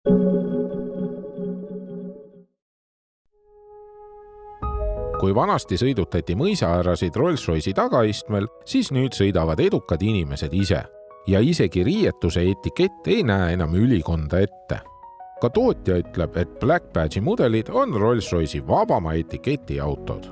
Kui vanasti sõidutati mõisaäärasid Rolls-Royce'i tagaistmel, siis nüüd sõidavad edukad inimesed ise. Ja isegi riietuse etikett ei näe enam ülikonda ette. Ka tootja ütleb, et Black Badge'i mudelid on Rolls-Royce'i vabama etiketi autod.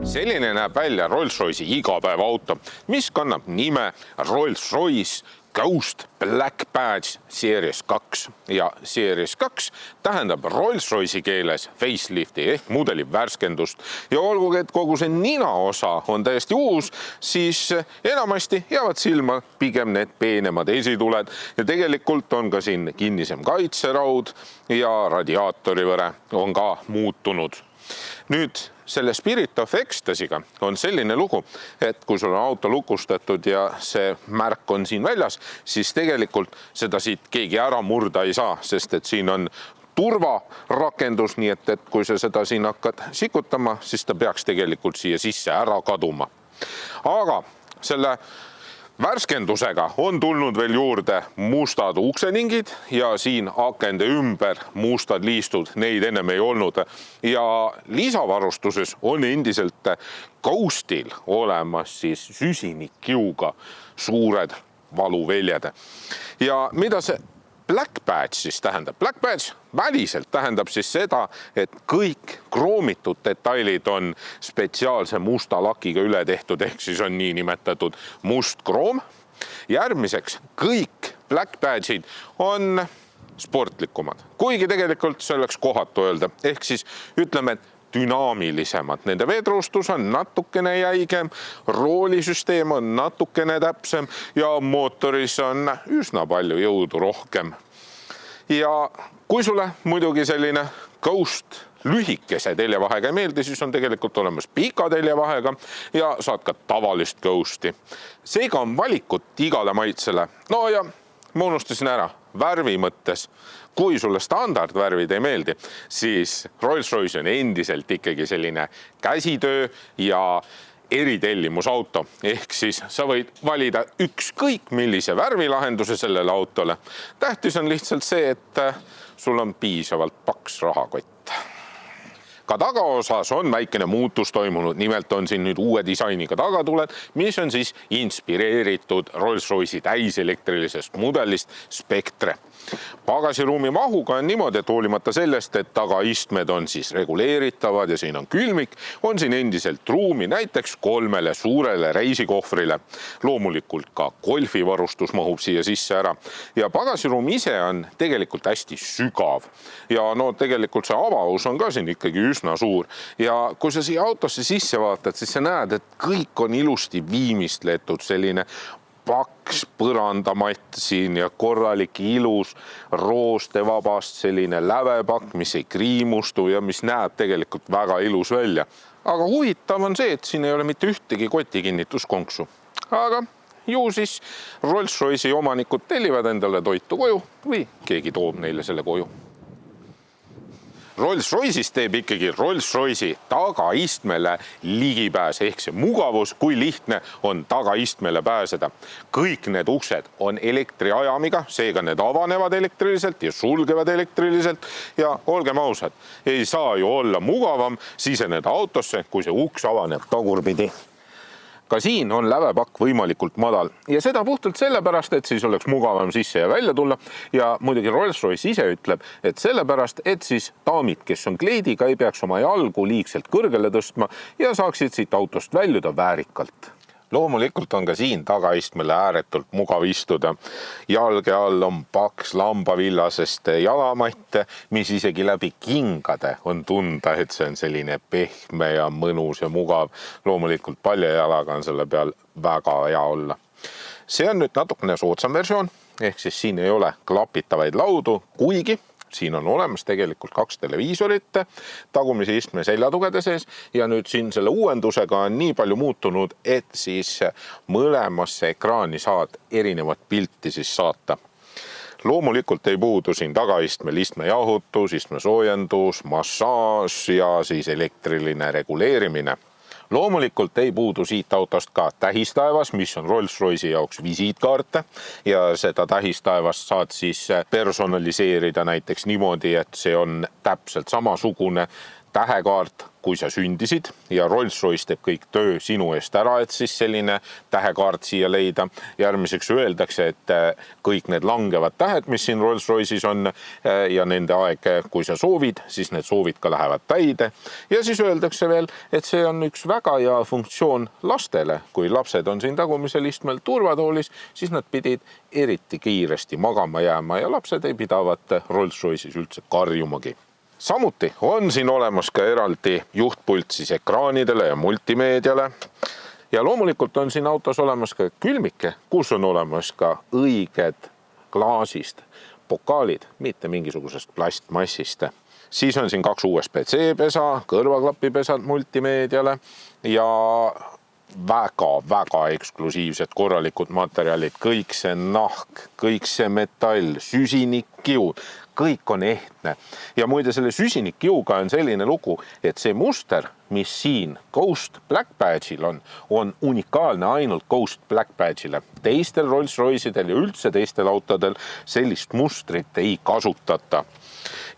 Selline näeb välja Rolls-Royce'i igapäevaauto, mis kannab nime Rolls-Royce Ghost Black Badge Series 2 ja Series 2 tähendab Rolls-Royce'i keeles facelifti ehk mudeli värskendust ja olgugi, et kogu see ninaosa on täiesti uus, siis enamasti jäävad silma pigem need peenemad esituled ja tegelikult on ka siin kinnisem kaitseraud ja radiaatorivõre on ka muutunud. Nüüd selle Spirit of Ecstasy'ga on selline lugu, et kui sul on auto lukustatud ja see märk on siin väljas, siis tegelikult seda siit keegi ära murda ei saa, sest et siin on turvarakendus, nii et kui sa seda siin hakkad sikutama, siis ta peaks tegelikult siia sisse ära kaduma. Aga selle värskendusega on tulnud veel juurde mustad ukseningid ja siin akende ümber mustad liistud, neid ennem ei olnud. Ja lisavarustuses on endiselt Ghostil olemas siis süsinikkiuga suured valuveljad. Ja mida see Black Badge siis tähendab? Black Badge väliselt tähendab siis seda, et kõik kroomitud detailid on spetsiaalse musta lakiga üle tehtud, ehk siis on nii nimetatud must kroom. Järgmiseks kõik Black Badge'id on sportlikumad, kuigi tegelikult see oleks kohatu öelda, ehk siis ütleme, et dünaamilisemad. Nende vedrustus on natukene jäigem, roolisüsteem on natukene täpsem ja mootoris on üsna palju jõudu rohkem. Ja kui sulle muidugi selline Ghost lühikese teljevahega ei meeldi, siis on tegelikult olemas pika teljevahega ja saad ka tavalist Ghosti. Seega on valikut igale maitsele. No ja ma unustasin ära, värvi mõttes. Kui sulle standardvärvid ei meeldi, siis Rolls-Royce on endiselt ikkagi selline käsitöö ja eritellimusauto. Ehk siis sa võid valida ükskõik millise värvilahenduse sellele autole. Tähtis on lihtsalt see, et sul on piisavalt paks rahakott. Ka tagaosas on väikene muutus toimunud, nimelt on siin nüüd uue disainiga tagatuled, mis on siis inspireeritud Rolls-Royce'i täiselektrilisest mudelist Spectre. Pagasiruumi mahuga on niimoodi, et hoolimata sellest, et tagaistmed on siis reguleeritavad ja siin on külmik, on siin endiselt ruumi näiteks 3 suurele reisikohvrile. Loomulikult ka golfivarustus mahub siia sisse ära ja pagasiruum ise on tegelikult hästi sügav ja no tegelikult see avavus on ka siin ikkagi üsna suur ja kui sa siia autosse sisse vaatad, siis sa näed, et kõik on ilusti viimistletud, selline paks põrandamatt siin ja korralik ilus roostevabast selline lävepakk, mis ei kriimustu ja mis näeb tegelikult väga ilus välja. Aga huvitav on see, et siin ei ole mitte ühtegi kotikinnituskonksu. Aga ju siis Rolls-Royce'i omanikud tellivad endale toitu koju või keegi toob neile selle koju. Rolls-Royce'ist teeb ikkagi Rolls-Royce'i tagaistmele ligipääs ehk see mugavus, kui lihtne on tagaistmele pääseda. Kõik need uksed on elektriajamiga, seega need avanevad elektriliselt ja sulgevad elektriliselt ja olgem ausad, ei saa ju olla mugavam siseneda autosse, kui see uks avaneb tagurpidi. Ka siin on lävepakk võimalikult madal ja seda puhtalt sellepärast, et siis oleks mugavam sisse ja välja tulla ja muidugi Rolls-Royce ise ütleb, et sellepärast, et siis daamid, kes on kleediga, ei peaks oma jalgu liigselt kõrgele tõstma ja saaksid siit autost väljuda väärikalt. Loomulikult on ka siin tagaistmele ääretult mugav istuda. Jalge all on paks lambavillasest jalamatt, mis isegi läbi kingade on tunda, et see on selline pehme ja mõnus ja mugav. Loomulikult paljajalaga on selle peal väga hea olla. See on nüüd natukene soodsam versioon, ehk siis siin ei ole klapitavaid laudu, kuigi siin on olemas tegelikult 2 televiisorit tagumise istme seljatugede sees ja nüüd siin selle uuendusega on nii palju muutunud, et siis mõlemasse ekraani saad erinevat pilti siis saata. Loomulikult ei puudu siin tagaistmel istmejahutus, istmesoojendus, massaaž ja siis elektriline reguleerimine. Loomulikult ei puudu siit autost ka tähistaevas, mis on Rolls-Royce'i jaoks visiitkaarte ja seda tähistaevast saad siis personaliseerida näiteks niimoodi, et see on täpselt samasugune tähekaart, kui sa sündisid ja Rolls-Royce teeb kõik töö sinu eest ära, et siis selline tähekaart siia leida. Järgmiseks öeldakse, et kõik need langevad tähed, mis siin Rolls-Royce'is on ja nende aeg, kui sa soovid, siis need soovid ka lähevad täide. Ja siis öeldakse veel, et see on üks väga hea funktsioon lastele. Kui lapsed on siin tagumisel istmel turvatoolis, siis nad pidid eriti kiiresti magama jääma ja lapsed ei pidavat Rolls-Royce'is üldse karjumagi. Samuti on siin olemas ka eraldi juhtpult siis ekraanidele ja multimeediale. Ja loomulikult on siin autos olemas ka külmike, kus on olemas ka õiged klaasist pokaalid, mitte mingisugusest plastmassist. Siis on siin 2 USB-C pesa, kõrvaklapipesad multimeediale ja väga eksklusiivsed korralikud materjalid, kõik see nahk, kõik see metall, süsinikkiu, kõik on ehtne. Ja muide selle süsinikkiuga on selline lugu, et see muster, mis siin Ghost Black Badge'il on unikaalne ainult Ghost Black Badge'ile. Teistel Rolls-Royce'idel ja üldse teistel autodel sellist mustrit ei kasutata.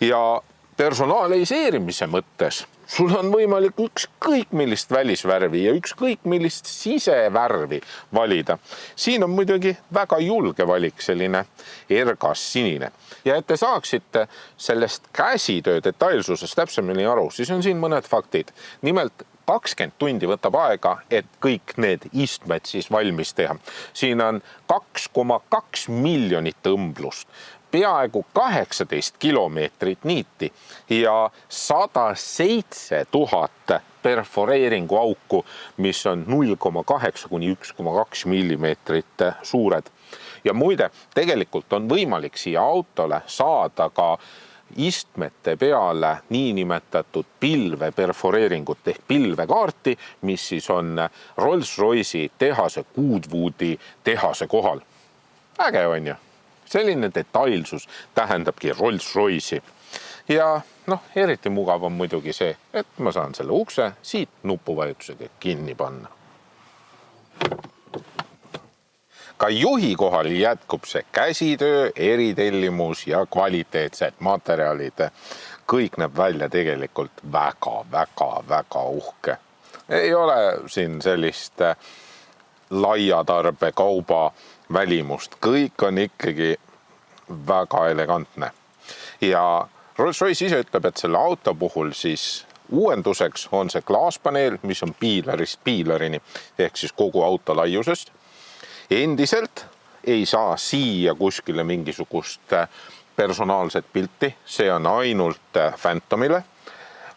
Ja personaliseerimise mõttes sul on võimalik ükskõik millist välisvärvi ja ükskõik millist sisevärvi valida. Siin on muidugi väga julge valik, selline ergas sinine. Ja et te saaksite sellest käsitöö detailsusest täpsemini aru, siis on siin mõned faktid. Nimelt 20 tundi võtab aega, et kõik need istmed siis valmis teha. Siin on 2,2 miljonit õmblust, peaaegu 18 kilomeetrit niiti ja 107 000 perforeeringu auku, mis on 0,8 kuni 1,2 millimeetrit suured. Ja muide, tegelikult on võimalik siia autole saada ka istmete peale niinimetatud pilveperforeeringut ehk pilvekaarti, mis siis on Rolls-Royce'i tehase Goodwoodi tehase kohal. Äge on ju? Selline detailsus tähendabki Rolls-Royce'i. Ja eriti mugav on muidugi see, et ma saan selle ukse siit nupuvajutusega kinni panna. Ka juhi kohal jätkub see käsitöö, eritellimus ja kvaliteetsed materjalid. Kõik näeb välja tegelikult väga uhke. Ei ole siin sellist laiatarbe kauba välimust. Kõik on ikkagi väga elegantne. Ja Rolls-Royce ise ütleb, et selle auto puhul siis uuenduseks on see klaaspaneel, mis on piilarist piilarini ehk siis kogu auto laiusest. Endiselt ei saa siia kuskile mingisugust personaalset pilti, see on ainult Phantomile.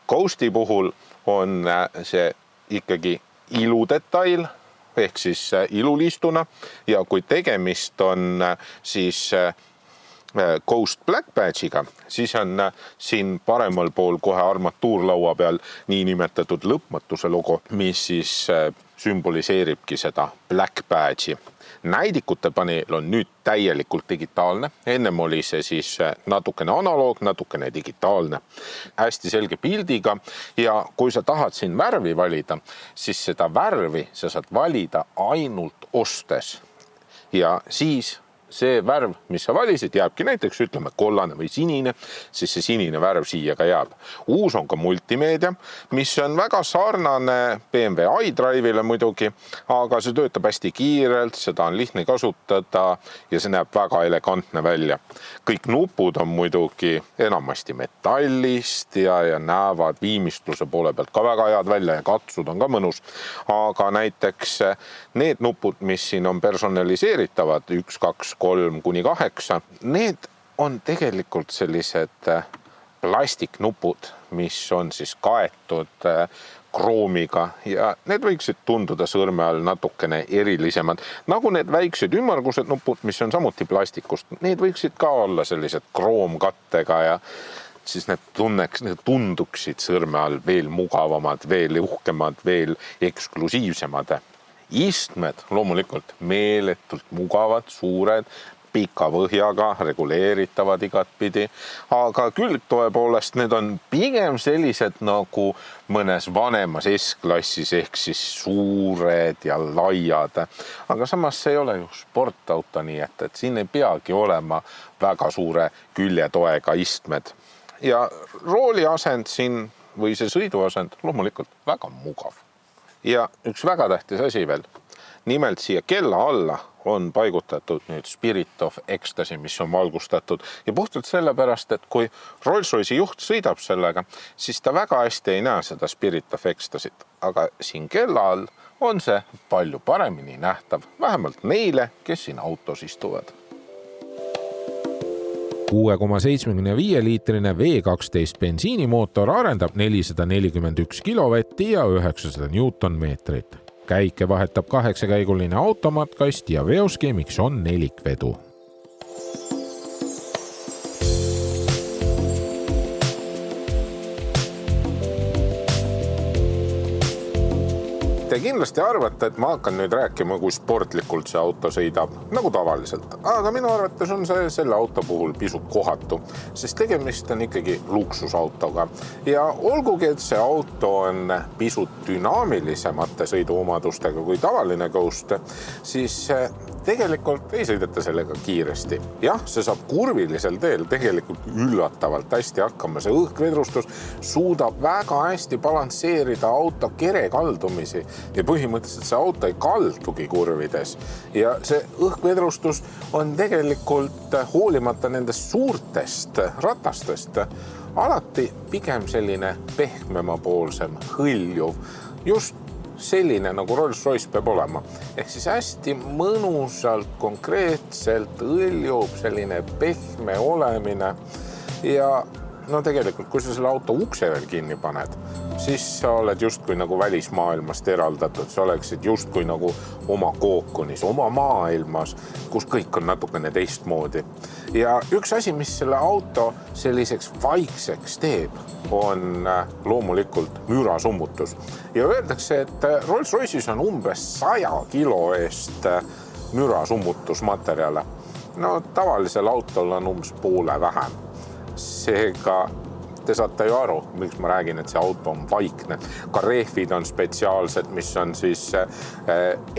Ghosti puhul on see ikkagi iludetail ehk siis ilulistuna ja kui tegemist on siis Ghost Black Badge'iga, siis on siin paremal pool kohe armatuurlaua peal niinimetatud lõpmatuse logo, mis siis sümboliseeribki seda Black Badge'i. Näidikute paneel on nüüd täielikult digitaalne. Ennem oli see siis natukene analoog, natukene digitaalne. Hästi selge pildiga ja kui sa tahad siin värvi valida, siis seda värvi sa saad valida ainult ostes. Ja siis see värv, mis sa valisid, jääbki näiteks ütleme kollane või sinine, siis see sinine värv siia ka jääb. Uus on ka multimeedia, mis on väga sarnane BMW iDrive'ile muidugi, aga see töötab hästi kiirelt, seda on lihtne kasutada ja see näeb väga elegantne välja. Kõik nupud on muidugi enamasti metallist ja näevad viimistluse poole pealt ka väga head välja ja katsud on ka mõnus. Aga näiteks need nupud, mis siin on personaliseeritavad, 1, 2, 3 kuni 8, need on tegelikult sellised plastiknupud, mis on siis kaetud kroomiga ja need võiksid tunduda sõrme all natukene erilisemad. Nagu need väiksed ümmargused nupud, mis on samuti plastikust, need võiksid ka olla sellised kroomkattega ja siis need tunduksid sõrme all veel mugavamad, veel uhkemad, veel eksklusiivsemad. Istmed loomulikult meeletult mugavad, suured, pika põhjaga, reguleeritavad igatpidi, aga külgtoe poolest need on pigem sellised nagu mõnes vanemas S-klassis ehk siis suured ja laiad. Aga samas see ei ole ju sportauto, nii et siin ei peagi olema väga suure küljetoega istmed. Ja rooli asend siin või see sõiduasend loomulikult väga mugav. Ja üks väga tähtis asi veel. Nimelt siia kella alla on paigutatud nüüd Spirit of Ecstasy, mis on valgustatud ja puhtalt sellepärast, et kui Rolls-Royce'i juht sõidab sellega, siis ta väga hästi ei näe seda Spirit of Ecstasy't, aga siin kella all on see palju paremini nähtav, vähemalt neile, kes siin autos istuvad. 6,75-liitrine V12 bensiinimootor arendab 441 kilovatti ja 900 newtonmeetrit. Käike vahetab 8-käiguline automatkast ja veoskeemiks on nelikvedu. Te kindlasti arvate, et ma hakkan nüüd rääkima, kui sportlikult see auto sõidab, nagu tavaliselt. Aga minu arvates on see selle auto puhul pisut kohatu, sest tegemist on ikkagi luksusautoga. Ja olgugi, et see auto on pisut dünaamilisemate sõiduomadustega kui tavaline Ghost, siis tegelikult ei sõideta sellega kiiresti. Jah, see saab kurvilisel teel tegelikult üllatavalt hästi hakkama. See õhkvedrustus suudab väga hästi balansseerida auto kere kaldumisi ja põhimõtteliselt see auto ei kaldugi kurvides. Ja see õhkvedrustus on tegelikult hoolimata nendest suurtest ratastest alati pigem selline pehmemapoolsem, hõljuv, just selline nagu Rolls-Royce peab olema. Ehk siis hästi mõnusalt, konkreetselt hõljub selline pehme olemine ja no tegelikult, kui sa selle auto ukse veel kinni paned, siis sa oled justkui nagu välismaailmast eraldatud, sa oleksid justkui nagu oma kookonis, oma maailmas, kus kõik on natukene teistmoodi. Ja üks asi, mis selle auto selliseks vaikseks teeb, on loomulikult mürasummutus. Ja öeldakse, et Rolls-Royce'is on umbes 100 kilo eest mürasummutusmaterjale. No tavalisel autol on umbes poole vähem. Seega te saate ju aru, miks ma räägin, et see auto on vaikne. Ka rehvid on spetsiaalsed, mis on siis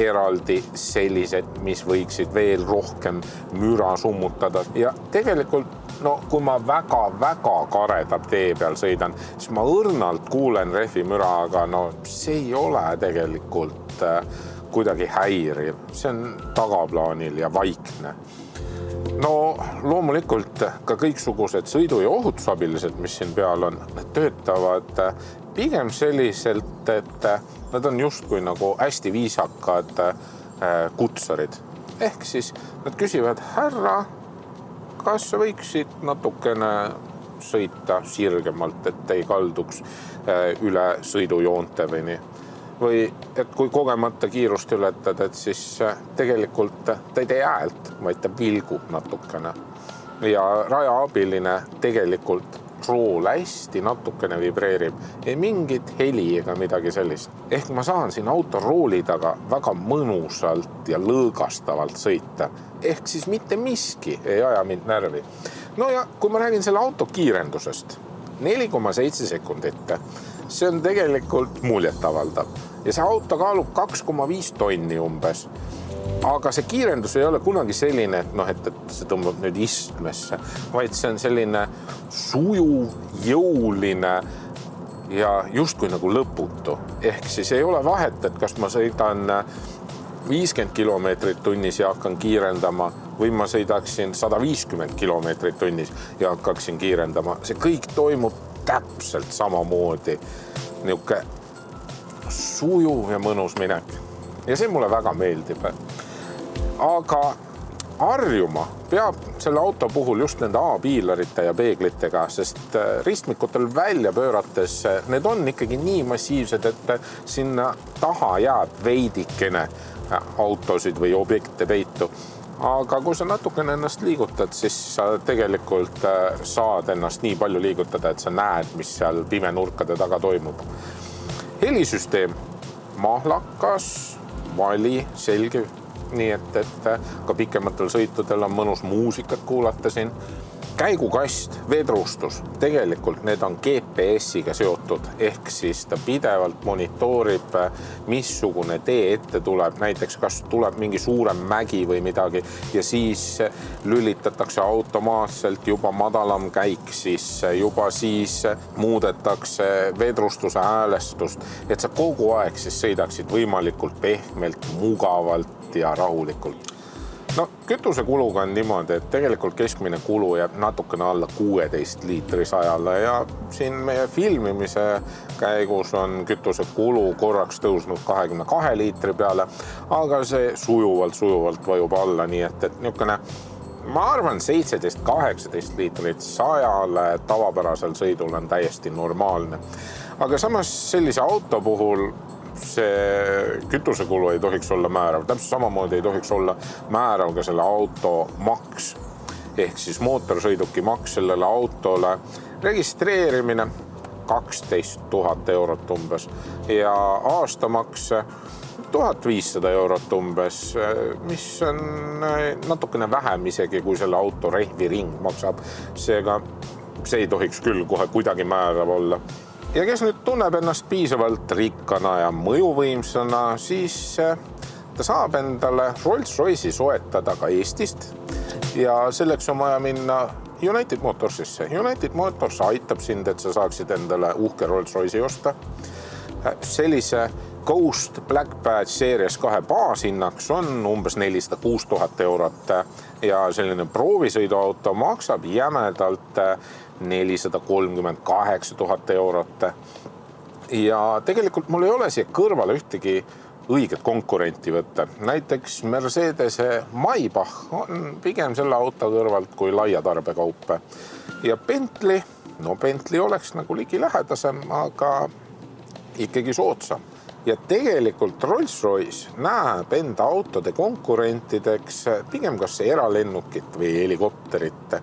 eraldi sellised, mis võiksid veel rohkem müra summutada. Ja tegelikult, no kui ma väga kareda tee peal sõidan, siis ma õrnalt kuulen rehvi müra, aga no see ei ole tegelikult kuidagi häiriv. See on tagaplaanil ja vaikne. No loomulikult ka kõiksugused sõidu- ja ohutusabilised, mis siin peal on, need töötavad pigem selliselt, et nad on justkui nagu hästi viisakad kutsarid. Ehk siis nad küsivad, härra, kas sa võiksid natukene sõita sirgemalt, et ei kalduks üle sõidujoonte või nii. Või et kui kogemata kiirust ületad, et siis tegelikult ta ei tee häält, vaid ta vilgub natukene. Ja rajaabiline tegelikult rool hästi natukene vibreerib. Ei mingit heli ega midagi sellist. Ehk ma saan siin auto rooli taga väga mõnusalt ja lõõgastavalt sõita. Ehk siis mitte miski ei aja mind närvi. No ja kui ma räägin selle auto kiirendusest, 4,7 sekundit. See on tegelikult muljetavaldav. Ja see auto kaalub 2,5 tonni umbes. Aga see kiirendus ei ole kunagi selline, et see tõmbab nüüd istmesse, vaid see on selline sujuv, jõuline ja justkui nagu lõputu. Ehk siis ei ole vahet, et kas ma sõidan 50 kilomeetrit tunnis ja hakkan kiirendama või ma sõidaksin 150 kilomeetrit tunnis ja hakkaksin kiirendama. See kõik toimub täpselt samamoodi, niuke sujuv ja mõnus minek. Ja see mulle väga meeldib. Aga harjuma peab selle auto puhul just nende A-piilarite ja peeglitega, sest ristmikutel välja pöörates need on ikkagi nii massiivsed, et sinna taha jääb veidikene autosid või objekte peitu. Aga kui sa natukene ennast liigutad, siis sa tegelikult saad ennast nii palju liigutada, et sa näed, mis seal pimenurkade taga toimub. Helisüsteem, mahlakas, vali, selge, nii et ka pikematel sõitudel on mõnus muusikat kuulata siin. Käigukast, vedrustus, tegelikult need on GPS-iga seotud, ehk siis ta pidevalt monitoorib, missugune tee ette tuleb, näiteks kas tuleb mingi suurem mägi või midagi ja siis lülitatakse automaatselt juba madalam käik, siis muudetakse vedrustuse häälestust, et sa kogu aeg siis sõidaksid võimalikult pehmelt, mugavalt ja rahulikult. No, kütusekuluga on niimoodi, et tegelikult keskmine kulu jääb natukene alla 16 liitri sajale ja siin meie filmimise käigus on kütusekulu korraks tõusnud 22 liitri peale, aga see sujuvalt vajub alla, nii et niisugune, ma arvan, 17-18 liitrit sajale tavapärasel sõidul on täiesti normaalne. Aga samas sellise auto puhul see kütusekulu ei tohiks olla määrav. Täpselt samamoodi ei tohiks olla määrav ka selle auto maks. Ehk siis mootorsõiduki maks sellele autole registreerimine 12 000 eurot umbes ja aastamaks 1500 eurot umbes, mis on natukene vähem isegi, kui selle auto rehviring maksab. Seega see ei tohiks küll kohe kuidagi määrav olla. Ja kes nüüd tunneb ennast piisavalt rikkana ja mõjuvõimsana, siis ta saab endale Rolls-Royce'i soetada ka Eestist ja selleks on vaja minna United Motorsisse. United Motors aitab sind, et sa saaksid endale uhke Rolls-Royce'i osta. Sellise Ghost Black Badge Series 2 baashinnaks on umbes 406 000 eurot ja selline proovisõiduauto maksab jämedalt 438 000 eurot. Ja tegelikult mul ei ole siia kõrvale ühtegi õiget konkurenti võtta. Näiteks Mercedese Maybach on pigem selle auto kõrvalt kui laia tarbekaup. Ja Bentley oleks nagu ligi lähedasem, aga ikkagi soodsam. Ja tegelikult Rolls-Royce näeb enda autode konkurentideks pigem kas eralennukit või helikopterit.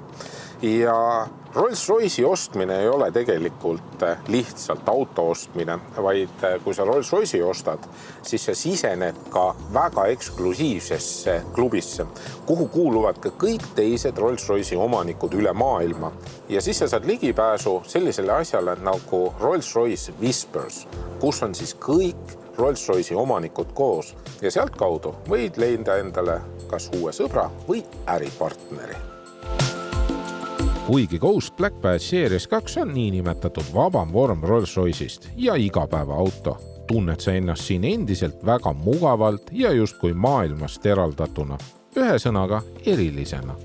Ja Rolls-Royce'i ostmine ei ole tegelikult lihtsalt auto ostmine, vaid kui sa Rolls-Royce'i ostad, siis sa sisened ka väga eksklusiivsesse klubisse, kuhu kuuluvad ka kõik teised Rolls-Royce'i omanikud üle maailma. Ja siis sa saad ligipääsu sellisele asjale nagu Rolls-Royce Whispers, kus on siis kõik Rolls-Royce'i omanikud koos ja sealt kaudu võid leida endale kas uue sõbra või äripartneri. Kuigi Ghost Black Badge Series 2 on niinimetatud vabam vorm Rolls-Royce'ist ja igapäevaauto, tunned sa ennast siin endiselt väga mugavalt ja justkui maailmast eraldatuna, ühe sõnaga erilisena.